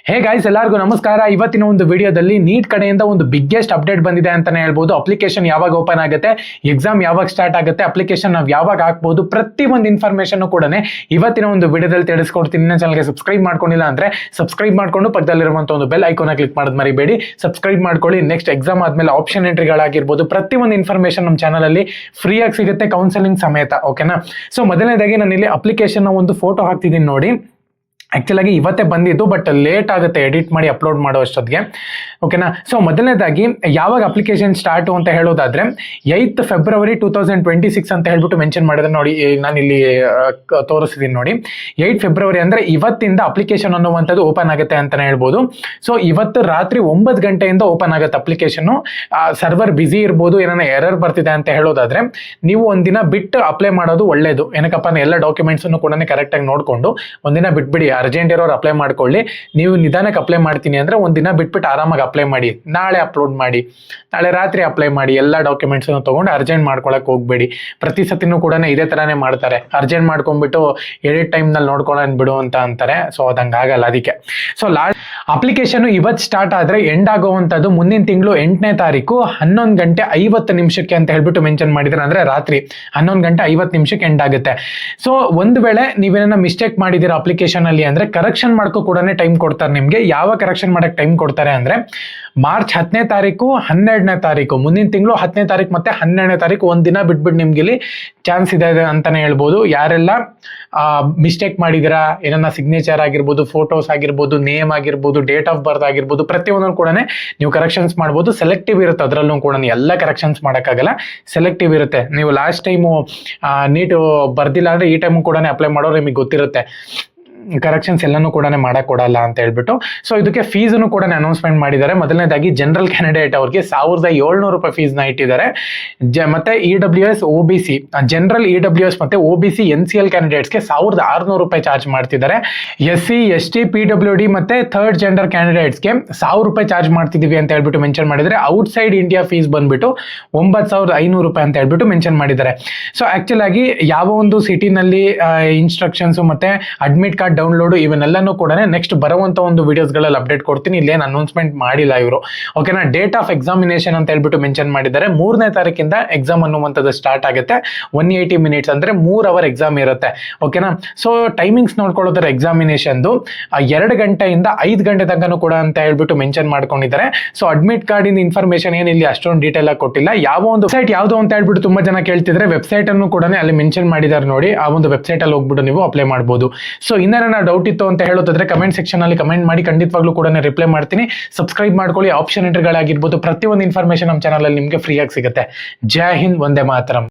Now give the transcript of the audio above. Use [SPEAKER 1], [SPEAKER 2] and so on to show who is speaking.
[SPEAKER 1] Hey guys, ಎಲ್ಲರಿಗೂ ನಮಸ್ಕಾರ. ಇವತ್ತಿನ ಒಂದು ವಿಡಿಯೋದಲ್ಲಿ ನೀಟ್ ಕಡೆಯಿಂದ ಒಂದು ಬಿಗ್ಗೆಸ್ಟ್ ಅಪ್ಡೇಟ್ ಬಂದಿದೆ ಅಂತಾನೆ ಹೇಳ್ಬೋದು. ಅಪ್ಲಿಕೇಶನ್ ಯಾವಾಗ ಓಪನ್ ಆಗುತ್ತೆ, ಎಕ್ಸಾಮ್ ಯಾವಾಗ ಸ್ಟಾರ್ಟ್ ಆಗುತ್ತೆ, ಅಪ್ಲಿಕೇಶನ್ ನಾವು ಯಾವಾಗ ಹಾಕ್ಬೋದು, ಪ್ರತಿ ಒಂದು ಇನ್ಫಾರ್ಮೇಶನ್ ಕೂಡ ಇವತ್ತಿನ ಒಂದು ವಿಡಿಯೋದಲ್ಲಿ ತಿಳಿಸ್ಕೊಡ್ತೀನಿ. ನನ್ನ ಚಾನಲ್ಗೆ ಸಬ್ಸ್ಕ್ರೈಬ್ ಮಾಡ್ಕೊಂಡಿಲ್ಲ ಅಂದ್ರೆ ಸಬ್ಸ್ಕ್ರೈಬ್ ಮಾಡ್ಕೊಂಡು ಪಕ್ಕದಲ್ಲಿರುವಂತ ಒಂದು ಬೆಲ್ ಐಕಾನ್ ಕ್ಲಿಕ್ ಮಾಡೋದು ಮರಿಬೇಡಿ. ಸಬ್ಸ್ಕ್ರೈಬ್ ಮಾಡ್ಕೊಳ್ಳಿ. ನೆಕ್ಸ್ಟ್ ಎಕ್ಸಾಮ್ ಆದ್ಮೇಲೆ ಆಪ್ಷನ್ ಎಂಟ್ರಿಗಳಾಗಿರ್ಬೋದು, ಪ್ರತಿ ಒಂದು ಇನ್ಫಾರ್ಮೇಶನ್ ನಮ್ಮ ಚಾನಲ್ ಅಲ್ಲಿ ಫ್ರೀ ಆಗಿ ಸಿಗುತ್ತೆ, ಕೌನ್ಸೆಲಿಂಗ್ ಸಮೇತ. ಓಕೆನಾ? ಸೊ ಮೊದಲನೇದಾಗಿ ನಾನು ಇಲ್ಲಿ ಅಪ್ಲಿಕೇಶನ್ ಒಂದು ಫೋಟೋ ಹಾಕ್ತಿದ್ದೀನಿ ನೋಡಿ. ಆಕ್ಚುಲ್ ಆಗಿ ಇವತ್ತೇ ಬಂದಿದ್ದು, ಬಟ್ ಲೇಟ್ ಆಗುತ್ತೆ ಎಡಿಟ್ ಮಾಡಿ ಅಪ್ಲೋಡ್ ಮಾಡೋ ಅಷ್ಟೊತ್ತಿಗೆ. ಓಕೆನಾ? ಸೊ ಮೊದಲನೇದಾಗಿ ಯಾವಾಗ ಅಪ್ಲಿಕೇಶನ್ ಸ್ಟಾರ್ಟ್ ಅಂತ ಹೇಳೋದಾದ್ರೆ 8th February 2026 ಅಂತ ಹೇಳ್ಬಿಟ್ಟು ಮೆನ್ಷನ್ ಮಾಡಿದ್ರೆ ನೋಡಿ. ನಾನು ಇಲ್ಲಿ ತೋರಿಸ್ತೀನಿ ನೋಡಿ. 8th February ಅಂದ್ರೆ ಇವತ್ತಿಂದ ಅಪ್ಲಿಕೇಶನ್ ಅನ್ನುವಂಥದ್ದು ಓಪನ್ ಆಗುತ್ತೆ ಅಂತಾನೆ ಹೇಳ್ಬೋದು. ಸೊ ಇವತ್ತು ರಾತ್ರಿ 9 ಗಂಟೆಯಿಂದ ಓಪನ್ ಆಗುತ್ತೆ ಅಪ್ಲಿಕೇಶನ್. ಸರ್ವರ್ ಬಿಸಿ ಇರ್ಬೋದು, ಏನಾನ ಎರರ್ ಬರ್ತಿದೆ ಅಂತ ಹೇಳೋದಾದ್ರೆ ನೀವು ಒಂದಿನ ಬಿಟ್ಟು ಅಪ್ಲೈ ಮಾಡೋದು ಒಳ್ಳೇದು. ಏನಕ್ಕಪ್ಪ ಅಂದ್ರೆ ಎಲ್ಲ ಡಾಕ್ಯುಮೆಂಟ್ಸ್ ಕೂಡ ಕರೆಕ್ಟ್ ಆಗಿ ನೋಡ್ಕೊಂಡು ಒಂದಿನ ಬಿಟ್ಬಿಡಿ. ಅರ್ಜೆಂಟ್ ಇರೋರು ಅಪ್ಲೈ ಮಾಡ್ಕೊಳ್ಳಿ. ನೀವು ನಿಧಾನಕ್ಕೆ ಅಪ್ಲೈ ಮಾಡ್ತೀನಿ ಅಂದ್ರೆ ಒಂದಿನ ಬಿಟ್ಬಿಟ್ಟು ಆರಾಮಾಗಿ ಅಪ್ಲೈ ಮಾಡಿ. ನಾಳೆ ಅಪ್ಲೋಡ್ ಮಾಡಿ, ನಾಳೆ ರಾತ್ರಿ ಅಪ್ಲೈ ಮಾಡಿ. ಎಲ್ಲ ಡಾಕ್ಯುಮೆಂಟ್ಸ್ ತಗೊಂಡು ಅರ್ಜೆಂಟ್ ಮಾಡ್ಕೊಳಕ್ ಹೋಗ್ಬೇಡಿ. ಪ್ರತಿ ಸತಿನೂ ಕೂಡ ಇದೇ ತರಾನೇ ಮಾಡ್ತಾರೆ. ಅರ್ಜೆಂಟ್ ಮಾಡ್ಕೊಂಡ್ಬಿಟ್ಟು ಎಡಿಟ್ ಟೈಮ್ ನಲ್ಲಿ ನೋಡ್ಕೊಳ್ಳೋಣ ಬಿಡು ಅಂತ ಅಂತಾರೆ. ಸೊ ಅದಂಗಾಗಲ್ಲ. ಅದಕ್ಕೆ ಸೊ ಅಪ್ಲಿಕೇಶನ್ ಇವತ್ತು ಸ್ಟಾರ್ಟ್ ಆದ್ರೆ ಎಂಡ್ ಆಗುವಂತದ್ದು ಮುಂದಿನ ತಿಂಗಳು 8ನೇ ತಾರೀಕು 11 ಗಂಟೆ 50 ನಿಮಿಷಕ್ಕೆ ಅಂತ ಹೇಳ್ಬಿಟ್ಟು ಮೆನ್ಷನ್ ಮಾಡಿದ್ರೆ, ಅಂದ್ರೆ ರಾತ್ರಿ 11 ಗಂಟೆ 50 ನಿಮಿಷಕ್ಕೆ ಎಂಡ್ ಆಗುತ್ತೆ. ಸೊ ಒಂದು ವೇಳೆ ನೀವೇನ ಮಿಸ್ಟೇಕ್ ಮಾಡಿದೀರಾ ಅಪ್ಲಿಕೇಶನ್ ಅಲ್ಲಿ ಅಂದ್ರೆ ಕರೆಕ್ಷನ್ ಮಾಡ್ಕೋ ಕೂಡ ಟೈಮ್ ಕೊಡ್ತಾರೆ ನಿಮ್ಗೆ. ಯಾವ ಕರೆಕ್ಷನ್ ಮಾಡಕ್ ಟೈಮ್ ಕೊಡ್ತಾರೆ ಅಂದ್ರೆ ಮಾರ್ಚ್ 10ನೇ ತಾರೀಕು 12ನೇ ತಾರೀಕು, ಮುಂದಿನ ತಿಂಗಳು 10ನೇ ತಾರೀಕು ಮತ್ತೆ 12ನೇ ತಾರೀಕು ಒಂದಿನ ಬಿಟ್ಬಿಟ್ಟು ನಿಮ್ಗೆ ಇಲ್ಲಿ ಚಾನ್ಸ್ ಇದೆ ಅಂತಾನೆ ಹೇಳ್ಬೋದು. ಯಾರೆಲ್ಲ ಮಿಸ್ಟೇಕ್ ಮಾಡಿದಿರಾ, ಏನನ್ನ ಸಿಗ್ನೇಚರ್ ಆಗಿರ್ಬೋದು, ಫೋಟೋಸ್ ಆಗಿರ್ಬೋದು, ನೇಮ್ ಆಗಿರ್ಬೋದು, ಡೇಟ್ ಆಫ್ ಬರ್ತ್ ಆಗಿರ್ಬೋದು, ಪ್ರತಿಯೊಂದನ್ನು ಕೂಡ ನೀವು ಕರೆಕ್ಷನ್ಸ್ ಮಾಡ್ಬೋದು. ಸೆಲೆಕ್ಟಿವ್ ಇರುತ್ತೆ ಅದರಲ್ಲೂ ಕೂಡ. ಎಲ್ಲ ಕರೆಕ್ಷನ್ಸ್ ಮಾಡೋಕ್ಕಾಗಲ್ಲ, ಸೆಲೆಕ್ಟಿವ್ ಇರುತ್ತೆ. ನೀವು ಲಾಸ್ಟ್ ಟೈಮು ನೀಟು ಬರ್ದಿಲ್ಲ ಅಂದ್ರೆ ಈ ಟೈಮು ಕೂಡ ಅಪ್ಲೈ ಮಾಡೋರು ನಿಮಗೆ ಗೊತ್ತಿರುತ್ತೆ. ಕರೆಕ್ಷನ್ಸ್ ಎಲ್ಲನೂ ಕೂಡ ಮಾಡಕ್ ಕೊಡಲ್ಲ ಅಂತ ಹೇಳ್ಬಿಟ್ಟು. ಸೊ ಇದಕ್ಕೆ ಫೀಸನ್ನು ಕೂಡ ಅನೌನ್ಸ್ಮೆಂಟ್ ಮಾಡಿದ್ದಾರೆ. ಮೊದಲನೇದಾಗಿ ಜನರಲ್ ಕ್ಯಾಂಡಿಡೇಟ್ ಅವ್ರಿಗೆ 1700 ರೂಪಾಯಿ ಫೀಸ್ನ ಇಟ್ಟಿದ್ದಾರೆ. ಮತ್ತೆ EWS OBC, ಜನರಲ್ EWS ಮತ್ತೆ OBC NCL ಕ್ಯಾಂಡಿಡೇಟ್ಸ್ಗೆ 1600 ರೂಪಾಯಿ ಚಾರ್ಜ್ ಮಾಡ್ತಿದ್ದಾರೆ. SC ST PWD ಮತ್ತೆ ಥರ್ಡ್ ಜೆಂಡರ್ ಕ್ಯಾಂಡಿಡೇಟ್ಸ್ಗೆ 1000 ರೂಪಾಯಿ ಚಾರ್ಜ್ ಮಾಡ್ತಿದೀವಿ ಅಂತ ಹೇಳ್ಬಿಟ್ಟು ಮೆನ್ಷನ್ ಮಾಡಿದ್ದಾರೆ. ಔಟ್ಸೈಡ್ ಇಂಡಿಯಾ ಫೀಸ್ ಬಂದ್ಬಿಟ್ಟು 9500 ರೂಪಾಯಿ ಅಂತ ಹೇಳ್ಬಿಟ್ಟು ಮೆನ್ಷನ್ ಮಾಡಿದ್ದಾರೆ. ಸೊ ಆಕ್ಚುಲ್ ಆಗಿ ಯಾವ ಒಂದು ಸಿಟಿನಲ್ಲಿ ಇನ್ಸ್ಟ್ರಕ್ಷನ್ಸ್ ಮತ್ತೆ ಅಡ್ಮಿಟ್ ಕಾರ್ಡ್ ಡೌನ್ಲೋಡ್ ಇವನ್ನೆಲ್ಲನೂ ಕೂಡ ನೆಕ್ಸ್ಟ್ ಬರುವಂತ ಒಂದು ವಿಡಿಯೋಸ್ಗಳಲ್ಲಿ ಅಪ್ಡೇಟ್ ಕೊಡ್ತೀನಿ. ಇಲ್ಲೇನು ಅನೌನ್ಸ್ಮೆಂಟ್ ಮಾಡಿಲ್ಲ ಇವರು. ಓಕೆನಾ? ಡೇಟ್ ಆಫ್ ಎಕ್ಸಾಮಿನೇಷನ್ ಅಂತ ಹೇಳ್ಬಿಟ್ಟು ಮೆನ್ಷನ್ ಮಾಡಿದ್ದಾರೆ. 3ನೇ ತಾರೀಕಿಂದ ಎಕ್ಸಾಮ್ ಅನ್ನುವಂಥದ್ದು ಸ್ಟಾರ್ಟ್ ಆಗುತ್ತೆ. 180 ಮಿನಿಟ್ಸ್ ಅಂದ್ರೆ 3 ಅವರ್ ಎಕ್ಸಾಮ್ ಇರುತ್ತೆ. ಓಕೆನಾ? ಸೊ ಟೈಮಿಂಗ್ಸ್ ನೋಡ್ಕೊಳ್ಳೋದ್ರ ಎಕ್ಸಾಮಿನೇಷನ್ದು 2 ಗಂಟೆಯಿಂದ 5 ಗಂಟೆ ತನಕನೂ ಕೂಡ ಅಂತ ಹೇಳ್ಬಿಟ್ಟು ಮೆನ್ಷನ್ ಮಾಡ್ಕೊಂಡಿದ್ದಾರೆ. ಸೊ ಅಡ್ಮಿಟ್ ಕಾರ್ಡ್ ಇಂದ ಇನ್ಫಾರ್ಮೇಶನ್ ಏನು ಇಲ್ಲಿ ಅಷ್ಟೊಂದು ಡೀಟೇಲ್ ಆಗಿ ಕೊಟ್ಟಿಲ್ಲ. ಯಾವ ಒಂದು ವೆಬ್ಸೈಟ್ ಯಾವುದು ಅಂತ ಹೇಳ್ಬಿಟ್ಟು ತುಂಬಾ ಜನ ಕೇಳ್ತಿದ್ರೆ, ವೆಬ್ಸೈಟ್ ಅನ್ನು ಕೂಡ ಅಲ್ಲಿ ಮೆನ್ಷನ್ ಮಾಡಿದ್ದಾರೆ ನೋಡಿ. ಆ ಒಂದು ವೆಬ್ಸೈಟ್ ಅಲ್ಲಿ ಹೋಗ್ಬಿಟ್ಟು ನೀವು ಅಪ್ಲೈ ಮಾಡಬಹುದು. ಸೊ ಇನ್ನೇನ ಡೌಟ್ ಇತ್ತು ಅಂತ ಹೇಳೋದಾದ್ರೆ ಕಮೆಂಟ್ ಸೆಕ್ಷನ್ ಅಲ್ಲಿ ಕಮೆಂಟ್ ಮಾಡಿ, ಖಂಡಿತವಾಗ್ಲೂ ಕೂಡ ರಿಪ್ಲೈ ಮಾಡ್ತೀನಿ. ಸಬ್ಸ್ಕ್ರೈಬ್ ಮಾಡ್ಕೊಳ್ಳಿ. ಆಪ್ಷನ್ ಎಂಟ್ರಿಗಳಾಗಿರ್ಬೋದು, ಪ್ರತಿಯೊಂದು ಇನ್ಫಾರ್ಮೇಶನ್ ನಮ್ಮ ಚಾನಲ್ ಅಲ್ಲಿ ನಿಮಗೆ ಫ್ರೀ ಆಗಿ ಸಿಗುತ್ತೆ. ಜೈ ಹಿಂದ್, ವಂದೇ ಮಾತರಂ.